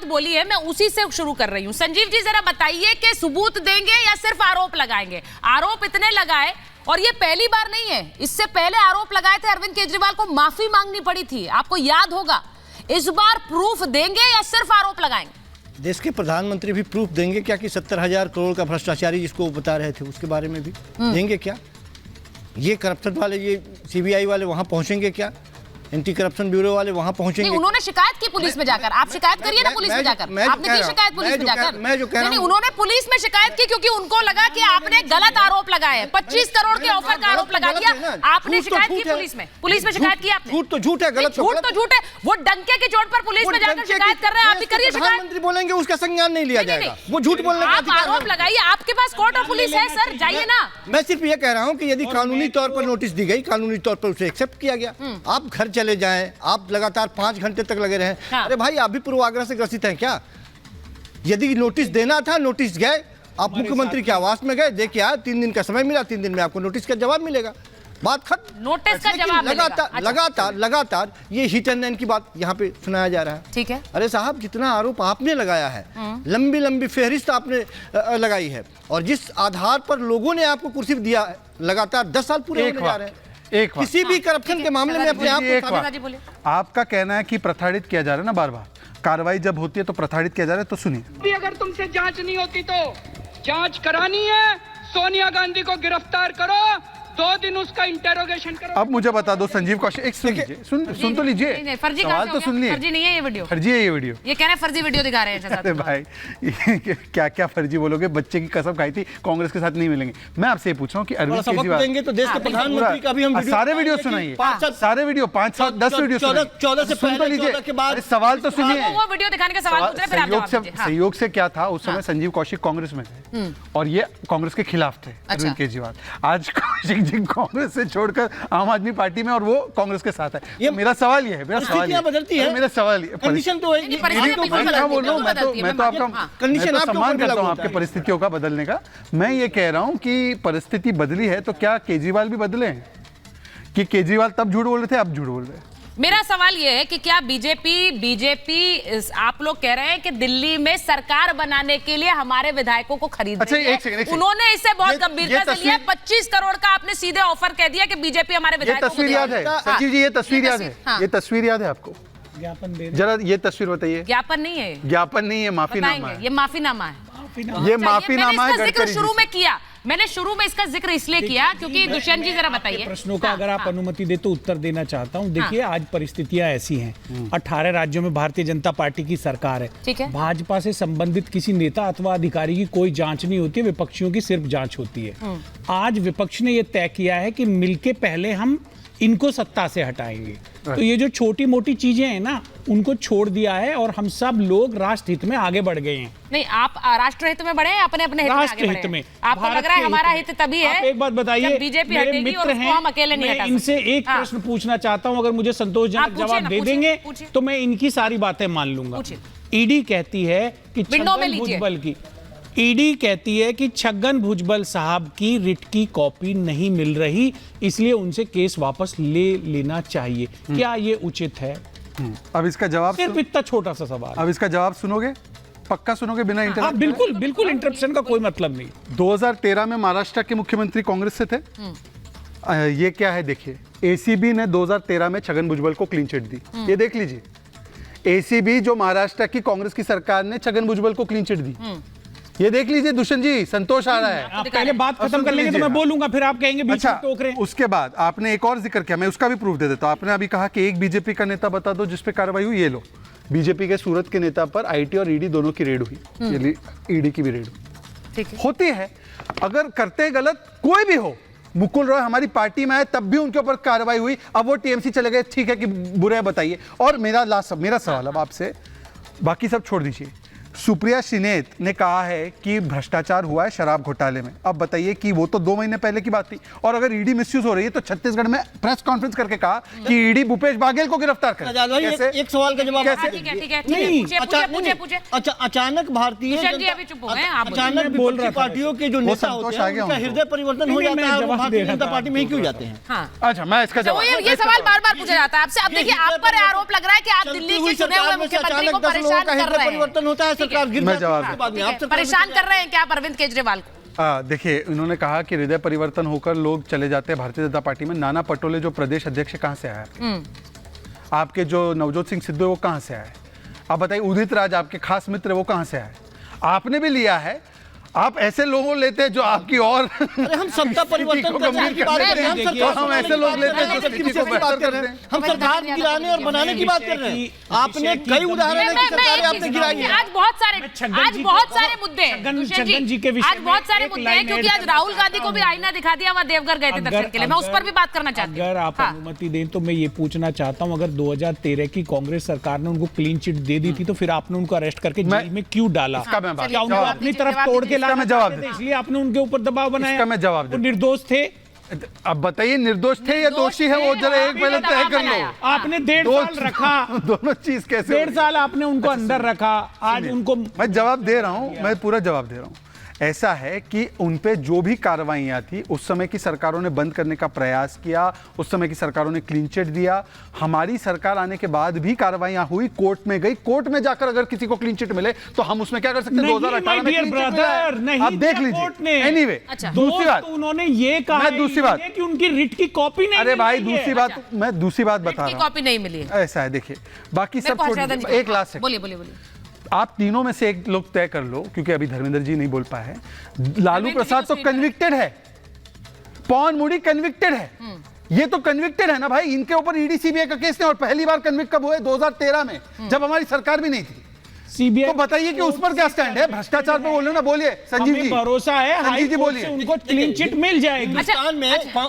बोली है, मैं उसी से शुरू कर रही हूं। संजीव जी जरा बताइए कि सबूत देंगे या सिर्फ आरोप लगाएंगे? आरोप इतने लगाए, और ये पहली बार नहीं है, इससे पहले आरोप लगाए थे, अरविंद केजरीवाल को माफी मांगनी पड़ी थी, आपको याद होगा। इस बार प्रूफ देंगे या सिर्फ आरोप लगाएंगे? देश के प्रधानमंत्री भी प्रूफ देंगे क्या कि 70,000 करोड़ का भ्रष्टाचारी जिसको वो बता रहे थे उसके बारे में भी देंगे क्या? ये करप्शन वाले, ये सीबीआई वाले वहां पहुंचेंगे क्या? एंटी करप्शन ब्यूरो वाले वहां पहुंचेंगे? नहीं, उन्होंने शिकायत की पुलिस में जाकर। आप शिकायत करिए ना पुलिस में जाकर। आपने की शिकायत पुलिस में जाकर? नहीं, उन्होंने पुलिस में शिकायत की क्योंकि उनको लगा कि आपने गलत आरोप लगाए हैं। 25 करोड़ के ऑफर का आरोप लगा दिया। आपने शिकायत की पुलिस में? पुलिस में शिकायत की आपने? झूठ तो झूठ है, गलत झूठ तो झूठ है। वो डंके की चोट पर पुलिस में जाकर शिकायत कर रहे हैं, आप भी करिए शिकायत। प्रधानमंत्री बोलेंगे उसका संज्ञान नहीं लिया जाएगा, वो झूठ बोलने का आप आरोप लगाइए, आपके पास कोर्ट और पुलिस है सर, जाइए ना। मैं सिर्फ ये कह रहा हूँ कि यदि कानूनी तौर पर नोटिस दी गई, कानूनी तौर पर उसे एक्सेप्ट किया गया, आप घर चले जाएं, आप लगातार 5 घंटे तक लगे रहे। हाँ। अरे भाई, आप भी पूर्वाग्रह से ग्रसित हैं क्या? यदि नोटिस देना था, नोटिस गए, आप मुख्यमंत्री के आवास में गए, देखिए यार 3 दिन का समय मिला, 3 दिन में आपको नोटिस का जवाब मिलेगा, बात खत्म। नोटिस का जवाब लगातार ये हिट एंड रन की बात यहाँ पे सुनाया जा रहा है। ठीक है। अरे साहब, जितना आरोप आपने लगाया है, लंबी लंबी फेहरिस्त आपने लगाई है, और जिस आधार पर लोगों ने आपको कुर्सी दिया है, लगातार 10 साल पूरे होने जा रहे हैं। किसी भी करप्शन के मामले में अपने आप को, आपका कहना है कि प्रताड़ित किया जा रहा है ना, बार बार कार्रवाई जब होती है तो प्रताड़ित किया जा रहा है, तो सुनिए। अगर तुमसे जांच नहीं होती तो जांच करानी है, सोनिया गांधी को गिरफ्तार करो, 2 दिन उसका इंटेरोगेशन करो। अब मुझे बता दो संजीव कौशिक, एक सुन लीजिए, सुन तो लीजिए, फर्जी सवाल तो सुन लीजिए। फर्जी नहीं है ये वीडियो, फर्जी है ये वीडियो, ये कह रहे हैं फर्जी वीडियो दिखा रहे हैं। अरे भाई, क्या क्या फर्जी बोलोगे? बच्चे की कसम खाई थी, कांग्रेस के साथ नहीं मिलेंगे। मैं आपसे पूछ रहा हूँ कि अरविंद केजरीवाल देंगे तो देश के प्रधानमंत्री का भी हम सारे वीडियो सुनाइए, सारे वीडियो 5, 7, 10 वीडियो 14 से सुन तो लीजिए, सवाल तो सुनिए। वो वीडियो दिखाने का सवाल पूछ रहे हैं, सहयोग से क्या था उस समय? संजीव कौशिक कांग्रेस में थे और ये कांग्रेस के खिलाफ थे, अरविंद केजरीवाल। आज कौशिक जी कांग्रेस से छोड़कर आम आदमी पार्टी में और वो कांग्रेस के साथ है। ये मेरा सवाल ये है, मेरा सवाल ये बदलती है, मेरा सवाल ये कंडीशन तो मैं तो आपका कंडीशन सम्मान करता हूँ आपके परिस्थितियों का बदलने का। मैं ये कह रहा हूँ कि परिस्थिति बदली है तो क्या केजरीवाल भी बदले हैं? कि केजरीवाल तब झूठ बोल रहे थे, अब झूठ बोल रहे हैं? मेरा सवाल यह है कि क्या बीजेपी आप लोग कह रहे हैं कि दिल्ली में सरकार बनाने के लिए हमारे विधायकों को खरीद रही है? एक सेकंड, उन्होंने इसे बहुत गंभीरता से लिया। 25 करोड़ का आपने सीधे ऑफर कह दिया कि बीजेपी हमारे विधायकों को तस्वीर याद है संजीव जी? ये तस्वीर याद है? ये तस्वीर याद है आपको? जरा ये तस्वीर बताइए। ज्ञापन नहीं है, ज्ञापन नहीं है, माफीनामा है। ये माफीनामा है, ये माफीनामा है। जिक्र शुरू में किया, मैंने शुरू में इसका जिक्र इसलिए किया क्योंकि दुष्यंत जी जरा बताइए प्रश्नों का अगर आप अनुमति दे तो उत्तर देना चाहता हूं। देखिए, आज परिस्थितियां ऐसी हैं, 18 राज्यों में भारतीय जनता पार्टी की सरकार है। ठीक है। भाजपा से संबंधित किसी नेता अथवा अधिकारी की कोई जांच नहीं होती है, विपक्षियों की सिर्फ जांच होती है। आज विपक्ष ने यह तय किया है कि मिलके पहले हम इनको सत्ता से हटाएंगे। तो ये जो छोटी मोटी चीजें हैं ना, उनको छोड़ दिया है और हम सब लोग राष्ट्र हित में आगे बढ़ गए हैं। नहीं, आप राष्ट्र हित में बढ़े, अपने अपने हित में आगे बढ़े। हित में आपको लग रहा है हमारा हित तभी है? आप एक बात बताइए, बीजेपी हटेगी और उसको हम अकेले नहीं हटा सकते। इनसे एक प्रश्न पूछना चाहता हूं, अगर मुझे संतोषजनक जवाब दे देंगे तो मैं इनकी सारी बातें मान लूंगा। ईडी कहती है कि छगन भुजबल की ईडी कहती है कि छगन भुजबल साहब की रिट की कॉपी नहीं मिल रही, इसलिए उनसे केस वापस ले लेना चाहिए। क्या ये उचित है? अब इसका जवाब, सिर्फ इतना छोटा सा सवाल। अब इसका जवाब सुनोगे? पक्का सुनोगे बिना इंटरप्शन? बिल्कुल बिल्कुल, इंटरप्शन का कोई मतलब नहीं। 2013 में महाराष्ट्र के मुख्यमंत्री कांग्रेस से थे। ये क्या है देखिए, एसीबी ने 2013 में छगन भुजबल को क्लीन चिट दी। ये देख लीजिए, एसीबी जो महाराष्ट्र की कांग्रेस की सरकार ने छगन भुजबल को क्लीन चिट दी। ये देख लीजिए दुष्यंत जी, संतोष आ रहा है। आप पहले बात खत्म कर लेंगे तो मैं बोलूंगा, फिर आप कहेंगे बीच में टोक रहे हैं। उसके बाद आपने एक और जिक्र किया, मैं उसका भी प्रूफ दे देता हूं। आपने अभी कहा कि एक बीजेपी का नेता बता दो जिस पे कार्रवाई हुई। ये लो, बीजेपी के सूरत के नेता पर आईटी और ईडी दोनों की रेड हुई। ईडी की भी रेड होती है। अगर करते गलत कोई भी हो, मुकुल रॉय हमारी पार्टी में आए तब भी उनके ऊपर कार्रवाई हुई, अब वो टीएमसी चले गए, ठीक है कि बुरे बताइए। और मेरा सवाल अब आपसे, बाकी सब छोड़ दीजिए, सुप्रिया शिनेत ने कहा है कि भ्रष्टाचार हुआ है शराब घोटाले में। अब बताइए कि वो तो 2 महीने पहले की बात थी, और अगर ईडी मिसयूज हो रही है तो छत्तीसगढ़ में प्रेस कॉन्फ्रेंस करके कहा कि ईडी भूपेश बाघेल को गिरफ्तार करे। कैसे? एक सवाल का जवाब कैसे? अचानक भारतीय अचानक विपक्षी पार्टियों के जो नेता होते हैं उनका हृदय परिवर्तन हो जाता है, वो भारतीय जनता पार्टी में ही क्यों जाते हैं? अच्छा, मैं इसका जवाब, ये सवाल बार बार पूछा जाता है आपसे। अब देखिए, आप पर आरोप लग रहा है कि आप दिल्ली के चुने हुए मुख्यमंत्री को परेशान कर रहे हैं। परिवर्तन होता है, सरकार गिर मैं जवाब जाती है। परेशान कर रहे हैं क्या आप अरविंद केजरीवाल को? देखिए, उन्होंने कहा कि हृदय परिवर्तन होकर लोग चले जाते हैं भारतीय जनता पार्टी में। नाना पटोले जो प्रदेश अध्यक्ष कहां से आया? आपके जो नवजोत सिंह सिद्धू है वो कहां से आए? आप बताइए, उदित राज आपके खास मित्र वो कहां से आए? आपने भी लिया है। आप ऐसे लोगों को लेते हैं जो आपकी और हम सत्ता परिवर्तन करने की बात कर रहे हैं, हम ऐसे लोग लेते हैं जो स्थिति को बेहतर कर रहे हैं। हम सरकार गिराने और बनाने की बात कर रहे हैं। आपने कई उदाहरण है कि सरकारें आपने गिराई है। आज बहुत सारे मुद्दे हैं, आज बहुत सारे मुद्दे हैं, क्योंकि आज राहुल गांधी को भी आईना दिखा दिया, वहाँ देवघर गए थे दर्शन के लिए। मैं उस पर भी बात करना चाहती हूँ। अगर आप अनुमति दें तो मैं ये पूछना चाहता हूँ, अगर 2013 की कांग्रेस सरकार ने उनको क्लीन चिट दे दी थी तो फिर आपने उनको अरेस्ट करके जेल में क्यों डाला? क्या उनको अपनी तरफ तोड़ के मैं जवाब दे, इसलिए आपने उनके ऊपर दबाव बनाया? इसका मैं जवाब दे, वो निर्दोष थे। अब बताइए, निर्दोष थे या दोषी है, वो जरा एक पहले तय कर लो। आपने 1.5 साल रखा, दोनों चीज कैसे? 1.5 साल आपने उनको अंदर रखा, आज उनको। मैं जवाब दे रहा हूं, मैं पूरा जवाब दे रहा हूं। ऐसा है कि उन पे जो भी कार्रवाइयां थी उस समय की सरकारों ने बंद करने का प्रयास किया, उस समय की सरकारों ने क्लीन चिट दिया। हमारी सरकार आने के बाद भी कार्रवाइयां हुई, कोर्ट में गई, कोर्ट में जाकर अगर किसी को क्लीन चिट मिले तो हम उसमें क्या कर सकते हैं? 2018 में क्लीन चिट मिला है, आप देख लीजिए। एनीवे, दूसरी बात, उन्होंने ये कहा, मैं दूसरी बात कि उनकी रिट की कॉपी नहीं। अरे भाई, दूसरी बात, मैं दूसरी बात बता रहा हूं, कॉपी नहीं मिली। ऐसा है, देखिए, बाकी सब एक लास्ट है। बोलिए। आप तीनों में से एक लोग तय कर लो, क्योंकि अभी धर्मेंद्र जी नहीं बोल पाए हैं। लालू प्रसाद तो कन्विक्टेड है, पवन मुड़ी कन्विक्टेड है, ये तो कन्विक्टेड है ना भाई। इनके ऊपर ईडी सीबीआई का केस नहीं, और पहली बार कन्विक्ट कब हुए? 2013 में, जब हमारी सरकार भी नहीं थी। सीबीआई तो बताइए कि उस पर क्या स्टैंड है? भ्रष्टाचार पे बोलो ना, बोलिए संजीव जी। भरोसा है, संजीव जी बोलिए, उनको क्लीन चिट मिल जाएगी।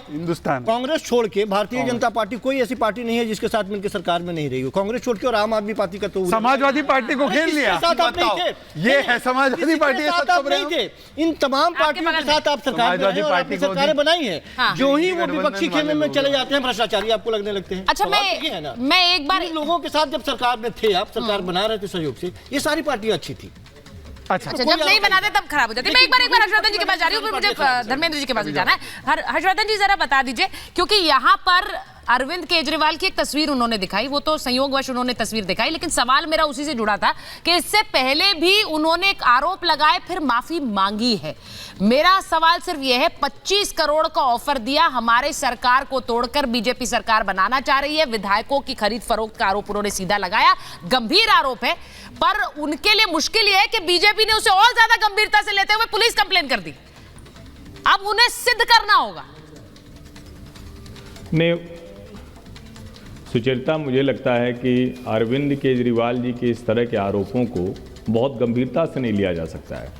हिंदुस्तान कांग्रेस छोड़ के भारतीय जनता पार्टी कोई ऐसी पार्टी नहीं है जिसके साथ मिलकर सरकार में नहीं रही हो। कांग्रेस छोड़ के और आम आदमी पार्टी का तो समाजवादी पार्टी को खेल लिया। ये है समाजवादी पार्टी के साथ आप नहीं थे। इन तमाम पार्टियों के साथ आप सरकारें बनाई है। जो ही वो विपक्षी खेमे में चले जाते हैं, भ्रष्टाचारी आपको लगने लगते हैं। अच्छा, मैं एक बार लोगों के साथ जब सरकार में थे, आप सरकार बना रहे थे सहयोग से, ये सारी पार्टियां अच्छी थी। अच्छा, जब नहीं बनाते तब खराब हो जाती। मैं एक बार हर्षवर्धन जी के पास जा रही हूँ, फिर मुझे धर्मेंद्र जी के पास भी जाना है। हर्षवर्धन जी, जरा बता दीजिए, क्योंकि यहाँ पर अरविंद केजरीवाल की एक तस्वीर उन्होंने दिखाई, वो तो संयोगवश उन्होंने तस्वीर दिखाई, लेकिन सवाल मेरा उसी से जुड़ा था कि इससे पहले भी उन्होंने एक आरोप लगाए, फिर माफी मांगी है। मेरा सवाल सिर्फ यह है, 25 करोड़ का ऑफर दिया, हमारे सरकार को तोड़कर बीजेपी सरकार बनाना चाह रही है। विधायकों की खरीद फरोख्त का आरोप उन्होंने सीधा लगाया, गंभीर आरोप है, पर उनके लिए मुश्किल यह है कि बीजेपी ने उसे और ज्यादा गंभीरता से लेते हुए पुलिस कंप्लेन कर दी। अब उन्हें सिद्ध करना होगा। सुचरिता, मुझे लगता है कि अरविंद केजरीवाल जी के इस तरह के आरोपों को बहुत गंभीरता से नहीं लिया जा सकता है।